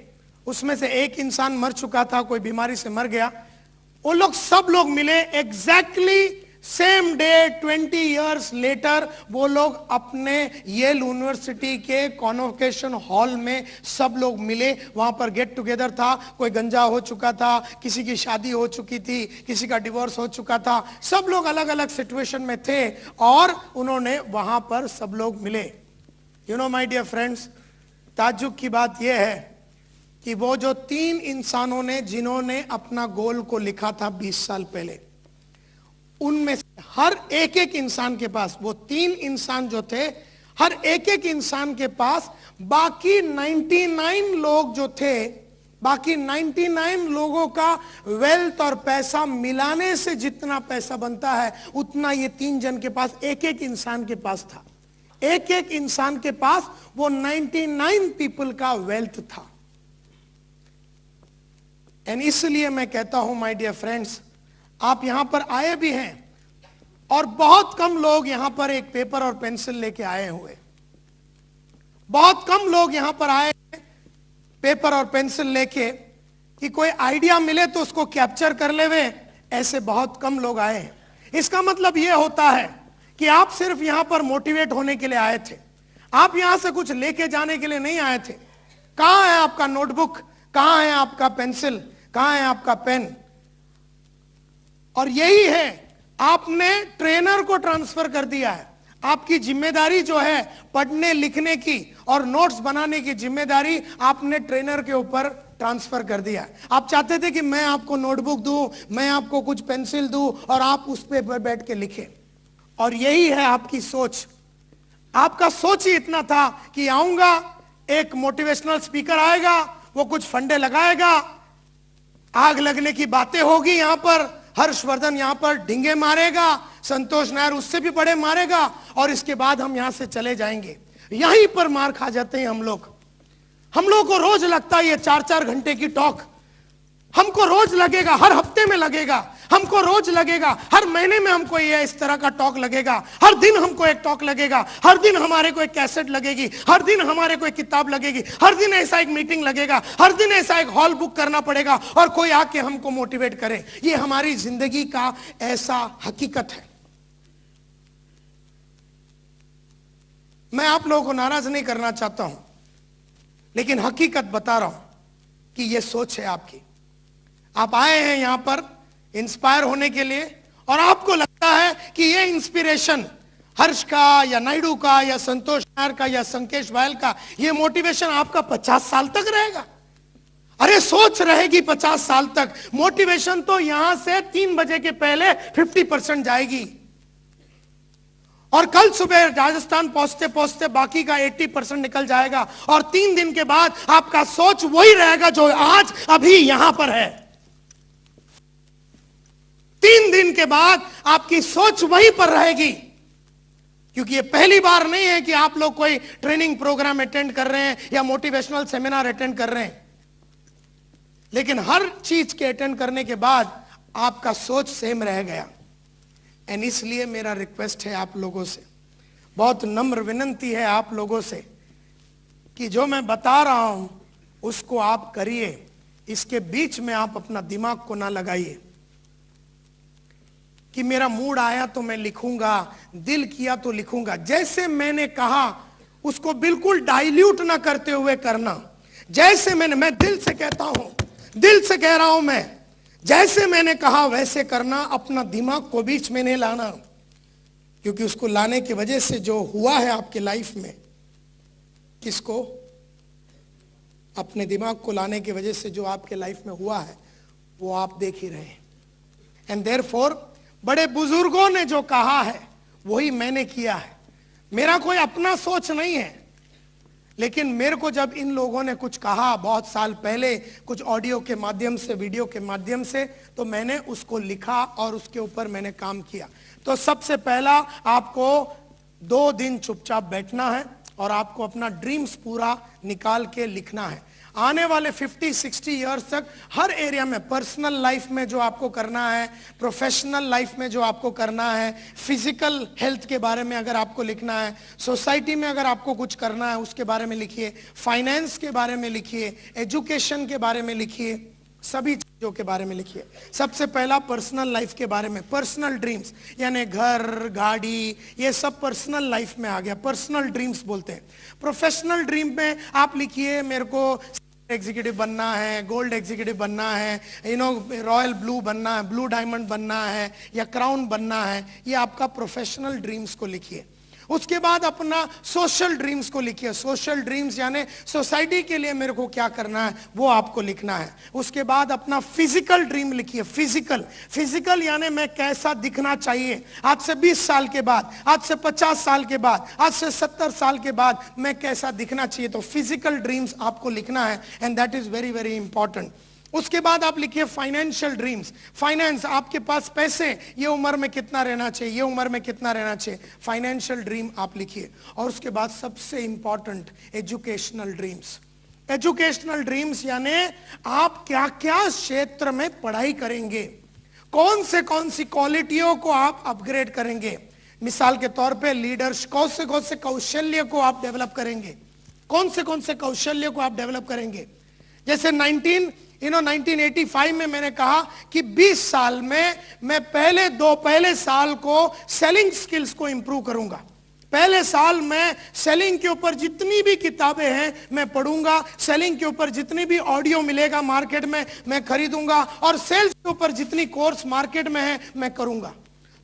उसमें से एक इंसान मर चुका था, कोई बीमारी से मर गया। वो लोग सब लोग मिले exactly same day 20 years later. वो लोग अपने येल यूनिवर्सिटी के कॉन्वोकेशन हॉल में सब लोग मिले। वहां पर गेट टुगेदर था। कोई गंजा हो चुका था, किसी की शादी हो चुकी थी, किसी का डिवोर्स हो चुका था, सब लोग अलग अलग सिचुएशन में थे और उन्होंने वहां पर सब लोग मिले। माय डियर फ्रेंड्स, ताज्जुब की बात यह है कि वो जो 3 इंसानों ने जिन्होंने अपना गोल को लिखा था 20 साल पहले, उनमें से हर एक इंसान के पास, वो 3 इंसान जो थे, हर एक इंसान के पास बाकी 99 लोग जो थे, बाकी 99 लोगों का वेल्थ और पैसा मिलाने से जितना पैसा बनता है, उतना ये 3 जन के पास, एक इंसान के पास था। एक इंसान के पास वो 99 पीपल का वेल्थ था। एंड इसलिए मैं कहता हूं माय डियर फ्रेंड्स, आप यहां पर आए भी हैं और बहुत कम लोग यहां पर एक पेपर और पेंसिल लेके आए हुए, बहुत कम लोग यहां पर आए पेपर और पेंसिल लेके कि कोई आइडिया मिले तो उसको कैप्चर कर लेवे, ऐसे बहुत कम लोग आए हैं। इसका मतलब यह होता है कि आप सिर्फ यहां पर मोटिवेट होने के लिए आए थे, आप यहां से कुछ लेके जाने के लिए नहीं आए थे। कहां है आपका नोटबुक, कहां है आपका पेंसिल, कहां है आपका पेन? और यही है, आपने ट्रेनर को ट्रांसफर कर दिया है। आपकी जिम्मेदारी जो है पढ़ने लिखने की और नोट्स बनाने की जिम्मेदारी आपने ट्रेनर के ऊपर ट्रांसफर कर दिया है। आप चाहते थे कि मैं आपको नोटबुक दूं, मैं आपको कुछ पेंसिल दूं और आप उस पे बैठ के लिखें, और यही है आपकी सोच। आपका सोच ही इतना था कि आऊंगा, एक मोटिवेशनल स्पीकर आएगा, वो कुछ फंडे लगाएगा, आग लगने की बातें होगी, यहां पर हर्षवर्धन यहां पर ढिंगे मारेगा, संतोष नायर उससे भी बड़े मारेगा और इसके बाद हम यहां से चले जाएंगे। यहीं पर मार खा जाते हैं हम लोग। हम लोग को रोज लगता है ये 4-4 घंटे की टॉक, हमको रोज लगेगा, हर हफ्ते में लगेगा, हमको रोज लगेगा, हर महीने में हमको ये इस तरह का टॉक लगेगा, हर दिन हमको एक टॉक लगेगा, हर दिन हमारे को एक कैसेट लगेगी, हर दिन हमारे को एक किताब लगेगी, हर दिन ऐसा एक मीटिंग लगेगा, हर दिन ऐसा एक हॉल बुक करना पड़ेगा और कोई आके हमको मोटिवेट करे। ये हमारी जिंदगी का ऐसा हकीकत है। मैं आप लोगों को नाराज नहीं करना चाहता हूं, लेकिन हकीकत बता रहा हूं कि ये सोच है आपकी। आप आए हैं यहां पर इंस्पायर होने के लिए और आपको लगता है कि ये इंस्पिरेशन हर्ष का या नायडू का या संतोष नायर का या संकेश वायल का ये मोटिवेशन आपका 50 साल तक रहेगा। अरे सोच रहेगी 50 साल तक, मोटिवेशन तो यहां से 3 बजे के पहले 50% जाएगी और कल सुबह राजस्थान पहुंचते पहुंचते बाकी का 80% निकल जाएगा और 3 दिन के बाद आपका सोच वही रहेगा जो आज अभी यहां पर है। 3 दिन के बाद आपकी सोच वहीं पर रहेगी, क्योंकि ये पहली बार नहीं है कि आप लोग कोई ट्रेनिंग प्रोग्राम अटेंड कर रहे हैं या मोटिवेशनल सेमिनार अटेंड कर रहे हैं, लेकिन हर चीज के अटेंड करने के बाद आपका सोच सेम रह गया। एंड इसलिए मेरा रिक्वेस्ट है आप लोगों से, बहुत नम्र विनती है आप लोगों से कि जो मैं बता रहा हूं उसको आप करिए। इसके बीच में आप अपना दिमाग को ना लगाइए कि मेरा मूड आया तो मैं लिखूंगा, दिल किया तो लिखूंगा। जैसे मैंने कहा उसको बिल्कुल डाइल्यूट ना करते हुए करना। जैसे मैं दिल से कहता हूं, दिल से कह रहा हूं मैं, जैसे मैंने कहा वैसे करना। अपना दिमाग को बीच में नहीं लाना, क्योंकि उसको लाने की वजह से जो हुआ है आपके लाइफ में, किसको? अपने दिमाग को लाने की वजह से जो आपके लाइफ में हुआ है वो आप देख ही रहे हैं। एंड देयरफॉर बड़े बुजुर्गों ने जो कहा है वही मैंने किया है। मेरा कोई अपना सोच नहीं है, लेकिन मेरे को जब इन लोगों ने कुछ कहा बहुत साल पहले, कुछ ऑडियो के माध्यम से, वीडियो के माध्यम से, तो मैंने उसको लिखा और उसके ऊपर मैंने काम किया। तो सबसे पहला आपको 2 दिन चुपचाप बैठना है और आपको अपना ड्रीम्स पूरा निकाल के लिखना है। आने वाले 50-60 इयर्स तक हर एरिया में, पर्सनल लाइफ में जो आपको करना है, प्रोफेशनल लाइफ में जो आपको करना है, फिजिकल हेल्थ के बारे में अगर आपको लिखना है, सोसाइटी में अगर आपको कुछ करना है उसके बारे में लिखिए, फाइनेंस के बारे में लिखिए, एजुकेशन के बारे में लिखिए, सभी चीजों के बारे में लिखिए। सबसे पहला पर्सनल लाइफ के बारे में, पर्सनल ड्रीम्स, यानी घर, गाड़ी, ये सब पर्सनल लाइफ में आ गया, पर्सनल ड्रीम्स बोलते हैं। प्रोफेशनल ड्रीम में आप लिखिए मेरे को एग्जीक्यूटिव बनना है, गोल्ड एग्जीक्यूटिव बनना है, रॉयल ब्लू बनना है, ब्लू डायमंड बनना है या क्राउन बनना है। ये आपका प्रोफेशनल ड्रीम्स को लिखिए। उसके बाद अपना सोशल ड्रीम्स को लिखिए। सोशल ड्रीम्स यानी सोसाइटी के लिए मेरे को क्या करना है वो आपको लिखना है। उसके बाद अपना फिजिकल ड्रीम लिखिए। फिजिकल यानी मैं कैसा दिखना चाहिए आज से 20 साल के बाद, आज से 50 साल के बाद, आज से 70 साल के बाद मैं कैसा दिखना चाहिए। तो फिजिकल ड्रीम्स आपको लिखना है and that is very very important. उसके बाद आप लिखिए फाइनेंशियल ड्रीम्स। फाइनेंस, आपके पास पैसे, ये उम्र में कितना रहना चाहिए, ये उम्र में कितना रहना चाहिए, फाइनेंशियल ड्रीम आप लिखिए। और उसके बाद सबसे important educational dreams. Educational dreams यानी आप क्या क्या क्षेत्र में पढ़ाई करेंगे, कौन सी क्वालिटियों को आप अपग्रेड करेंगे। मिसाल के तौर पे लीडर्स, कौन से कौशल्य को आप डेवलप करेंगे, कौन से कौशल्य को आप डेवलप करेंगे। जैसे 1985 में मैंने कहा कि 20 साल में मैं पहले साल को सेलिंग स्किल्स को इंप्रूव करूंगा। पहले साल में सेलिंग के ऊपर जितनी भी किताबें हैं मैं पढ़ूंगा, सेलिंग के ऊपर जितनी भी ऑडियो मिलेगा मार्केट में मैं खरीदूंगा और सेल्स के ऊपर जितनी कोर्स मार्केट में है मैं करूंगा।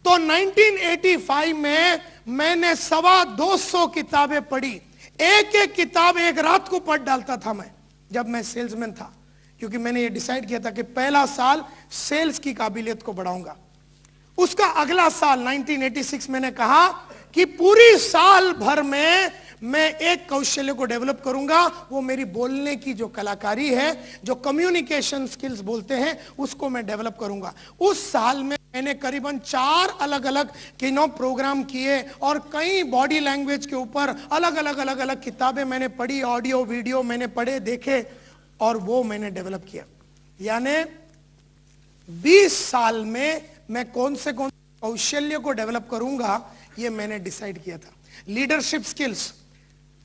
तो 1985 में मैंने 225 किताबें पढ़ी। एक किताब एक रात को पढ़ डालता था मैं जब मैं सेल्समैन था, क्योंकि मैंने ये डिसाइड किया था कि पहला साल सेल्स की काबिलियत को बढ़ाऊंगा। उसका अगला साल 1986 मैंने कहा कि पूरी साल भर में मैं एक कौशल्य को डेवलप करूंगा, वो मेरी बोलने की जो कलाकारी है, जो कम्युनिकेशन स्किल्स बोलते हैं, उसको मैं डेवलप करूंगा। उस साल में मैंने करीबन 4 अलग अलग प्रोग्राम किए और कई बॉडी लैंग्वेज के ऊपर अलग अलग किताबें मैंने पढ़ी, ऑडियो वीडियो मैंने पढ़े देखे और वो मैंने डेवलप किया। यानी 20 साल में मैं कौन से कौशल्य को डेवलप करूंगा ये मैंने डिसाइड किया था। Leadership skills,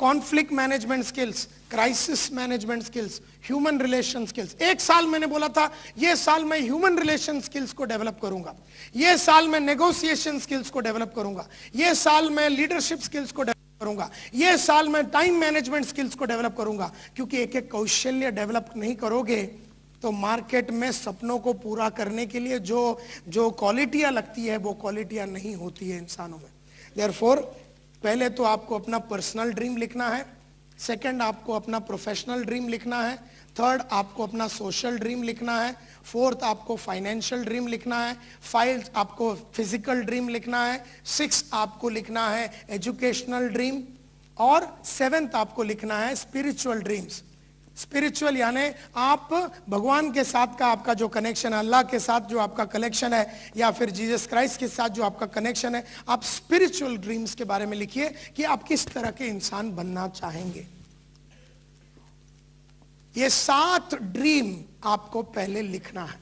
conflict management skills, crisis management skills, human relation skills. एक साल मैंने बोला था ये साल मैं ह्यूमन रिलेशन स्किल्स को डेवलप करूंगा, ये साल मैं नेगोशिएशन स्किल्स को डेवलप करूंगा, ये साल मैं लीडरशिप स्किल्स को डेवलप करूंगा, ये साल मैं टाइम मैनेजमेंट स्किल्स को डेवलप करूंगा। क्योंकि एक एक कौशल्य डेवलप नहीं करोगे तो मार्केट में सपनों को पूरा करने के लिए जो क्वालिटियां लगती है वो क्वालिटियां नहीं होती है इंसानों में। देयरफॉर पहले तो आपको अपना पर्सनल ड्रीम लिखना है, सेकंड आपको अपना प्रोफेशनल ड्रीम लिखना है, थर्ड आपको अपना सोशल ड्रीम लिखना है, फोर्थ आपको फाइनेंशियल ड्रीम लिखना है, फाइव आपको फिजिकल ड्रीम लिखना है, सिक्स आपको लिखना है एजुकेशनल ड्रीम और सेवेंथ आपको लिखना है स्पिरिचुअल ड्रीम्स। स्पिरिचुअल यानी आप भगवान के साथ का आपका जो कनेक्शन है, अल्लाह के साथ जो आपका कनेक्शन है या फिर जीसस क्राइस्ट के साथ जो आपका कनेक्शन है, आप स्पिरिचुअल ड्रीम्स के बारे में लिखिए कि आप किस तरह के इंसान बनना चाहेंगे। ये 7 ड्रीम आपको पहले लिखना है,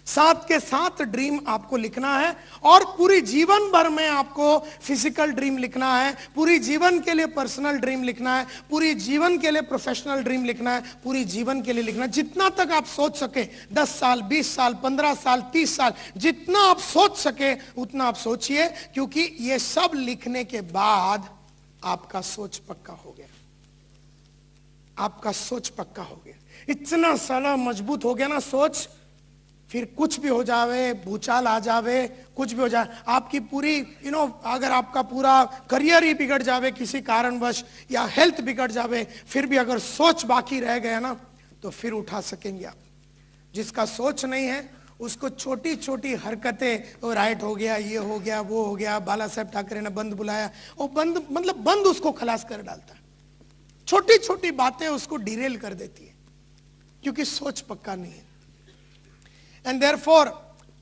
7 के 7 ड्रीम आपको लिखना है और पूरी जीवन भर में आपको फिजिकल ड्रीम लिखना है, पूरी जीवन के लिए पर्सनल ड्रीम लिखना है, पूरी जीवन के लिए प्रोफेशनल ड्रीम लिखना है, पूरी जीवन के लिए लिखना है। जितना तक आप सोच सके, 10 साल 20 साल 15 साल 30 साल जितना आप सोच सके उतना आप सोचिए, क्योंकि ये सब लिखने के बाद आपका सोच पक्का हो गया, आपका सोच पक्का हो गया, इतना सारा मजबूत हो गया ना सोच, फिर कुछ भी हो जावे, भूचाल आ जावे, कुछ भी हो जाए, आपकी पूरी अगर आपका पूरा करियर ही बिगड़ जावे किसी कारणवश या हेल्थ बिगड़ जावे, फिर भी अगर सोच बाकी रह गया ना तो फिर उठा सकेंगे आप। जिसका सोच नहीं है उसको छोटी छोटी हरकतें, वो राइट हो गया, ये हो गया, वो हो गया, बाला साहब ठाकरे ने बंद बुलाया, वो बंद उसको खलास कर डालता है। छोटी छोटी बातें उसको डिरेल कर देती है क्योंकि सोच पक्का नहीं है। एंड देयरफॉर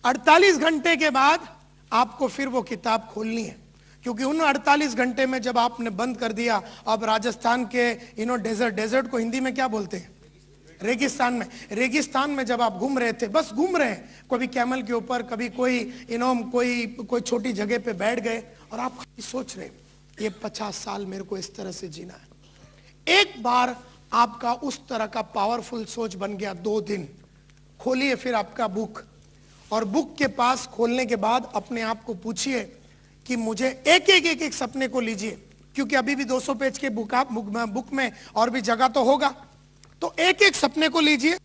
48 घंटे के बाद आपको फिर वो किताब खोलनी है, क्योंकि उन 48 घंटे में जब आपने बंद कर दिया, अब राजस्थान के डेजर्ट को हिंदी में क्या बोलते हैं, रेगिस्तान में जब आप घूम रहे थे, बस घूम रहे हैं, कभी कैमल के ऊपर, कभी कोई छोटी जगह पे बैठ गए और आप सोच रहे ये 50 साल मेरे को इस तरह से जीना है। एक बार आपका उस तरह का पावरफुल सोच बन गया, 2 दिन खोलिए फिर आपका बुक, और बुक के पास खोलने के बाद अपने आप को पूछिए कि मुझे एक सपने को लीजिए, क्योंकि अभी भी 200 पेज के बुक में और भी जगह तो होगा, तो एक सपने को लीजिए।